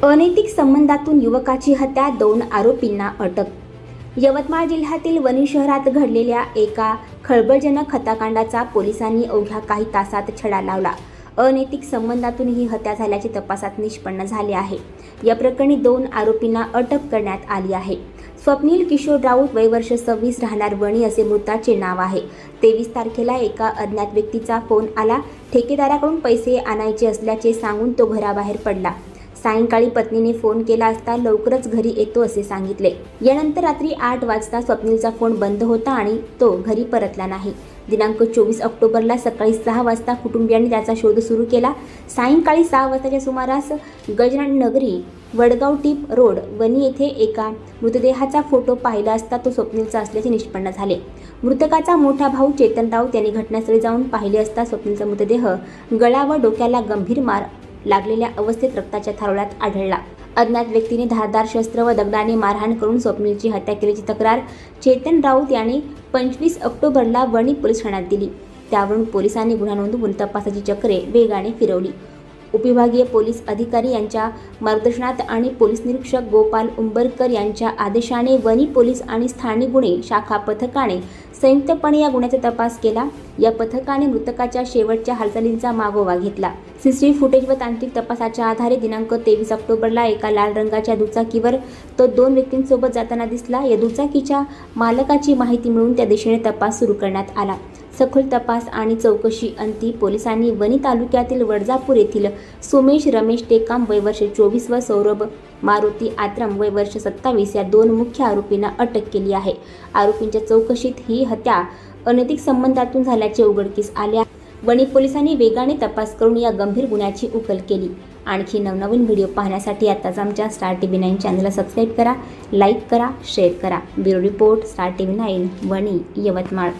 अनैतिक संबंधातून युवकाची हत्या, 2 आरोपींना अटक। यवतमाळ जिल्ह्यातील वणी शहरात घडलेल्या एका खळबळजनक हत्याकांडाचा पोलिसांनी अवघ्या काही तासात छडा लावला। अनैतिक संबंधातून ही हत्या झाल्याचे तपासात निष्पन्न झाले आहे। या प्रकरणी 2 आरोपींना अटक करण्यात आली आहे। स्वप्नील किशोर राऊत वय वर्ष 26 राहणार वणी असे मृताचे नाव आहे। 23 तारखेला एका अज्ञात व्यक्तीचा फोन आला। ठेकेदाराकडून पैसे आणायचे असल्याचे सांगून तो घराबाहेर पडला। सायंकाळी पत्नीने फोन केला असता लवकरच घरी येतो असे सांगितले। यानंतर रात्री 8 वाजता स्वप्नीलचा फोन बंद होता आणि तो घरी परतला नाही। दिनांक 24 ऑक्टोबरला सकाळी 6 वाजता कुटुंबियांनी त्याचा शोध सुरू केला। सायंकाळी 6 वाजताच्या सुमारास गजानन नगरी वडगाव टीप रोड वणी येथे एका मृतदेहाचा फोटो पाहिला असता तो स्वप्नीलचा असल्याचे निष्पन्न झाले। मृतकाचा मोठा भाऊ चेतन राऊत यांनी घटनास्थळी जाऊन पाहिले असता स्वप्नीलचा मृतदेह गळा व डोक्याला गंभीर मार लागलेल्या अवस्थेत रक्ताच्या थारोळ्यात आढळला। अज्ञात व्यक्तीने धारदार शस्त्र व दगडाने मारहाण करून स्वप्नीलची हत्या केल्याची तक्रार चेतन राऊत यांनी 25 ऑक्टोबरला वणी पोलीस ठाण्यात दिली। त्यावरून पोलिसांनी गुन्हा नोंदवून तपासाची चक्रे वेगाने फिरवली। उपविभागीय पोलीस अधिकारी यांच्या मार्गदर्शनात आणि पोलीस निरीक्षक गोपाल उंबरकर यांच्या आदेशाने वणी पोलीस आणि स्थानिक गुन्हे शाखा पथकाने संयुक्तपणे या गुन्ह्याचा तपास केला। या पथकाने मृतकाच्या शेवटच्या हालचालींचा मागोवा घेतला। सीसीटीव्ही फुटेज व तांत्रिक तपासाच्या आधारे दिनांक 23 ऑक्टोबरला एका लाल रंगाच्या दुचाकीवर तो 2 व्यक्तींसोबत जाताना दिसला। या दुचाकीच्या मालकाची माहिती मिळून त्या दिशेने तपास सुरू करण्यात आला। सखोल तपास आणि चौकशी अंती पोलिसांनी वणी तालुक्यातील वडजापूर येथील सोमेश रमेश टेकाम वय वर्ष 24 व सौरभ मारुती आत्रम वय वर्ष 27 या 2 मुख्य आरोपींना अटक केली आहे। आरोपींच्या चौकशीत ही हत्या अनैतिक संबंधातून झाल्याचे उघडकीस आले आहे। वणी पोलिसांनी वेगाने तपास करून या गंभीर गुन्ह्याची उकल केली। आणखी नवनवीन व्हिडिओ पाहण्यासाठी आताच आमच्या स्टार टीव्ही 9 चॅनलला सबस्क्राईब करा, लाईक करा, शेअर करा। Bureau report, star TV 9 Wani, Yavatmal.